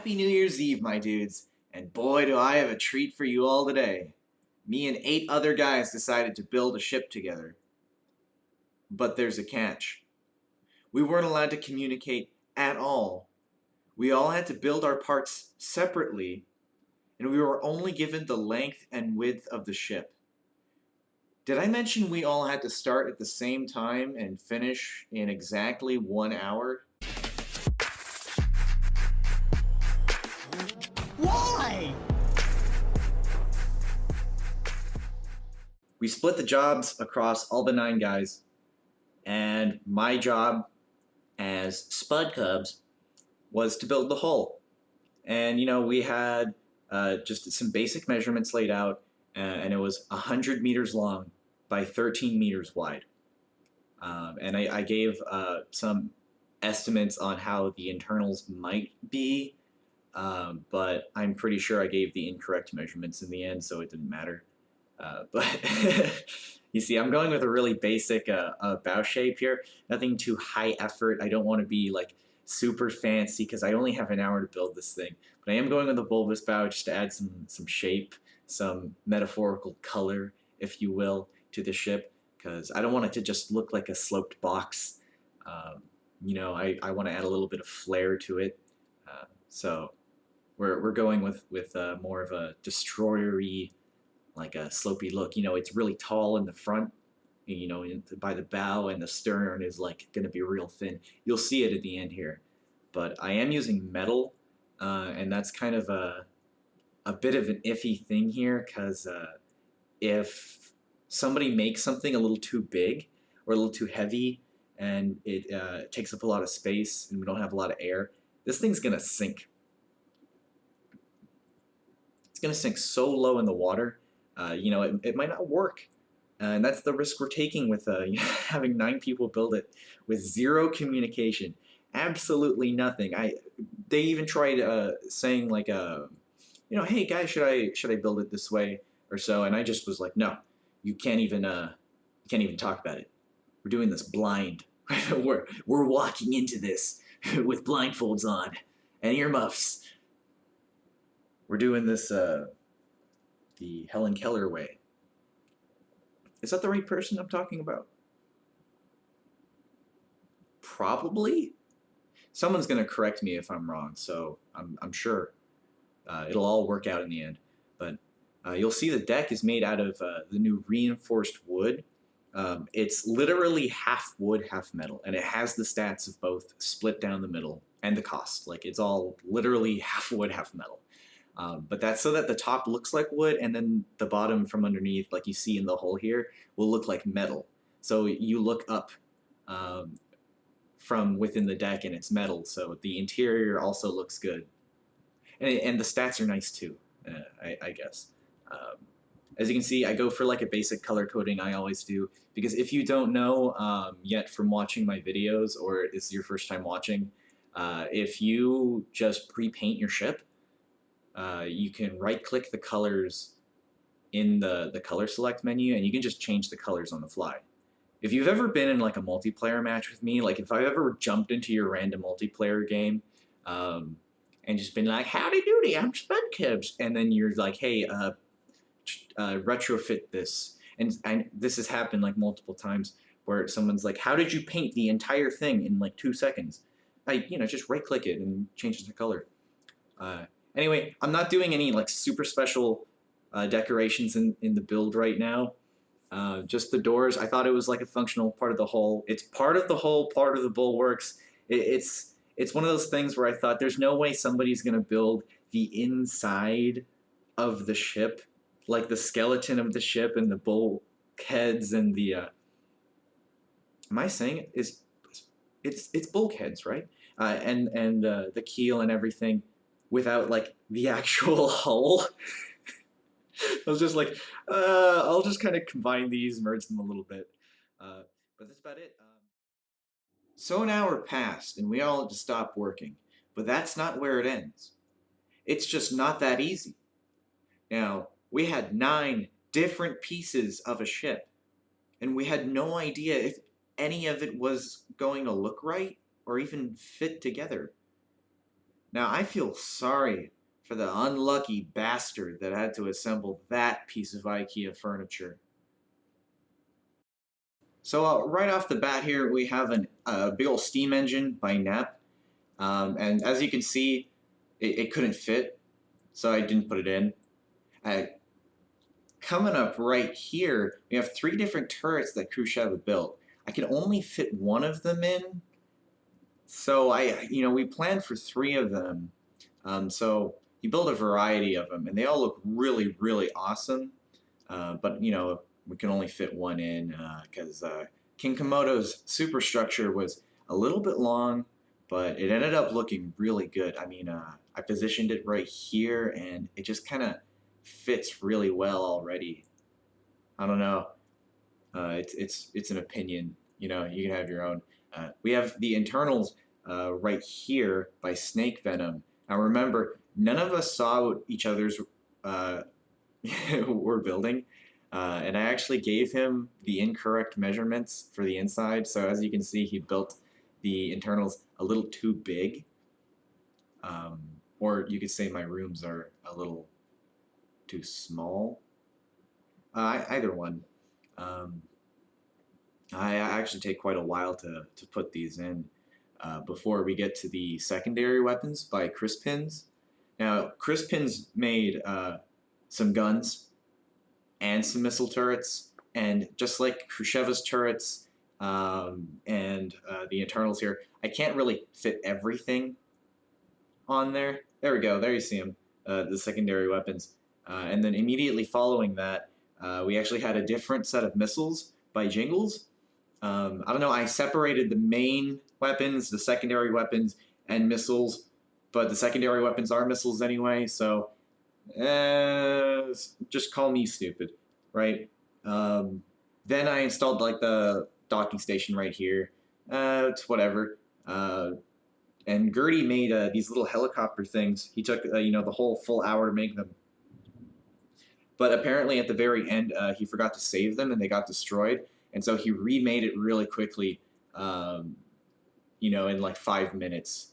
Happy New Year's Eve, my dudes, and boy do I have a treat for you all today. Me and 8 other guys decided to build a ship together. But there's a catch. We weren't allowed to communicate at all. We all had to build our parts separately, and we were only given the length and width of the ship. Did I mention we all had to start at the same time and finish in exactly 1 hour? Why? We split the jobs across all the 9 guys, and my job as Spudcubs was to build the hull. And we had just some basic measurements laid out, and it was 100 meters long by 13 meters wide. And I gave some estimates on how the internals might be, but I'm pretty sure I gave the incorrect measurements in the end, so it didn't matter. But you see, I'm going with a really basic bow shape here. Nothing too high effort. I don't want to be like super fancy because I only have an hour to build this thing. But I am going with a bulbous bow just to add some shape, some metaphorical color, if you will, to the ship, because I don't want it to just look like a sloped box. I want to add a little bit of flair to it. So we're going with more of a destroyer-y, like a slopey look. It's really tall in the front, by the bow, and the stern is like going to be real thin. You'll see it at the end here. But I am using metal, and that's kind of a bit of an iffy thing here, because if somebody makes something a little too big or a little too heavy, and it takes up a lot of space, and we don't have a lot of air, this thing's going to sink. It's going to sink so low in the water. It might not work. And that's the risk we're taking with having 9 people build it with 0 communication. Absolutely nothing. They even tried saying like, hey guys, should I build it this way or so? And I just was like, no, you can't even talk about it. We're doing this blind. we're walking into this with blindfolds on and earmuffs. We're doing this the Helen Keller way. Is that the right person I'm talking about? Probably. Someone's going to correct me if I'm wrong, so I'm sure it'll all work out in the end. But you'll see the deck is made out of the new reinforced wood. It's literally half wood, half metal, and it has the stats of both split down the middle and the cost. Like, it's all literally half wood, half metal. But that's so that the top looks like wood, and then the bottom from underneath, like you see in the hole here, will look like metal. So you look up from within the deck and it's metal, so the interior also looks good. And the stats are nice too, I guess. As you can see, I go for like a basic color coding. I always do, because if you don't know yet from watching my videos, or it's your first time watching, if you just pre-paint your ship, you can right-click the colors in the color select menu, and you can just change the colors on the fly. If you've ever been in like a multiplayer match with me, like if I've ever jumped into your random multiplayer game and just been like, howdy doody, I'm Spudcubs, and then you're like, hey, retrofit this. And this has happened like multiple times where someone's like, how did you paint the entire thing in like 2 seconds? Just right-click it and change the color. Anyway, I'm not doing any like super special decorations in the build right now. Just the doors. I thought it was like a functional part of the hull. It's part of the hull, part of the bulwarks. It's one of those things where I thought there's no way somebody's gonna build the inside of the ship, like the skeleton of the ship and the bulkheads and the. Am I saying it? It's bulkheads, right? And the keel and everything, without like the actual hull. I was just like, I'll just kind of combine these, merge them a little bit. But that's about it. So an hour passed, and we all had to stop working. But that's not where it ends. It's just not that easy. Now, we had 9 different pieces of a ship, and we had no idea if any of it was going to look right or even fit together. Now, I feel sorry for the unlucky bastard that had to assemble that piece of IKEA furniture. So right off the bat here, we have a big old steam engine by Nep. And as you can see, it couldn't fit, so I didn't put it in. Coming up right here, we have 3 different turrets that Kreuzheva built. I can only fit one of them in, so we planned for 3 of them. So he built a variety of them, and they all look really, really awesome. But we can only fit one in because King Komodo's superstructure was a little bit long, but it ended up looking really good. I mean, I positioned it right here, and it just kind of fits really well already. I don't know. It's an opinion. You can have your own. We have the internals right here by SnakeVenom. Now remember, none of us saw what each other's were building. And I actually gave him the incorrect measurements for the inside. So as you can see, he built the internals a little too big. Or you could say my rooms are a little too small. Either one. I actually take quite a while to put these in before we get to the secondary weapons by Chrispins. Now, Chrispins made some guns and some missile turrets, and just like Kreuzheva's turrets and the internals here, I can't really fit everything on there. There we go, there you see them, the secondary weapons. And then immediately following that, we actually had a different set of missiles by Jingles. I don't know, I separated the main weapons, the secondary weapons, and missiles, but the secondary weapons are missiles anyway, so just call me stupid, right? Then I installed like the docking station right here. It's whatever. And Gerdy made these little helicopter things. He took the whole full hour to make them. But apparently at the very end, he forgot to save them and they got destroyed. And so he remade it really quickly, in like 5 minutes.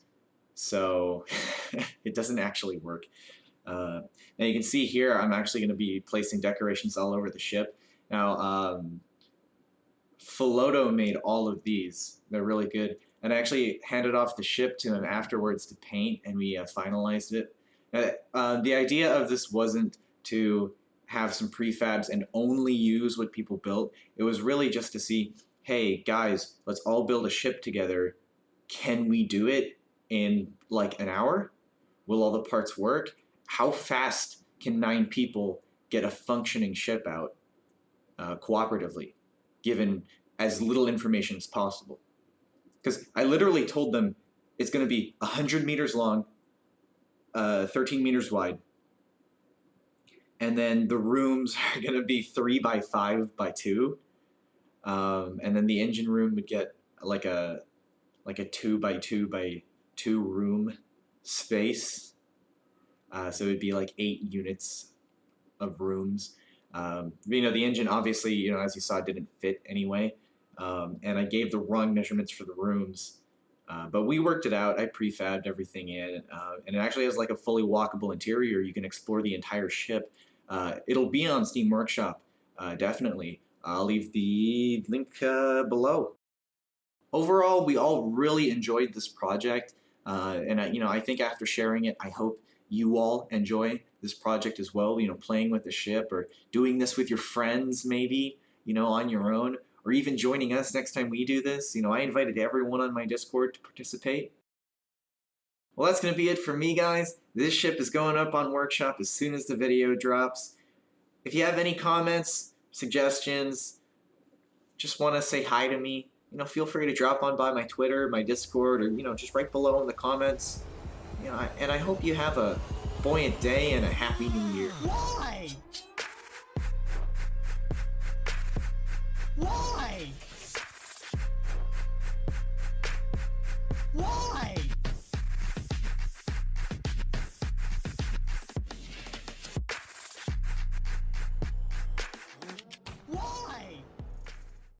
So it doesn't actually work. Now you can see here, I'm actually going to be placing decorations all over the ship. Now, Philodo made all of these. They're really good. And I actually handed off the ship to him afterwards to paint, and we finalized it. Now, the idea of this wasn't to have some prefabs and only use what people built. It was really just to see, hey, guys, let's all build a ship together. Can we do it in like an hour? Will all the parts work? How fast can 9 people get a functioning ship out cooperatively, given as little information as possible? Because I literally told them it's going to be 100 meters long, 13 meters wide, and then the rooms are going to be 3 by 5 by 2, and then the engine room would get like a 2 by 2 by 2 room space. So it'd be like 8 units of rooms. The engine obviously, as you saw, didn't fit anyway. And I gave the wrong measurements for the rooms. But we worked it out. I prefabbed everything in. And it actually has like a fully walkable interior. You can explore the entire ship. It'll be on Steam Workshop, definitely. I'll leave the link below. Overall, we all really enjoyed this project. And I think after sharing it, I hope you all enjoy this project as well, playing with the ship or doing this with your friends maybe, on your own, or even joining us next time we do this. I invited everyone on my Discord to participate. Well, that's going to be it for me, guys. This ship is going up on Workshop as soon as the video drops. If you have any comments, suggestions, just want to say hi to me, feel free to drop on by my Twitter, my Discord, or, just right below in the comments. And I hope you have a buoyant day and a happy new year. Why? Why? Why?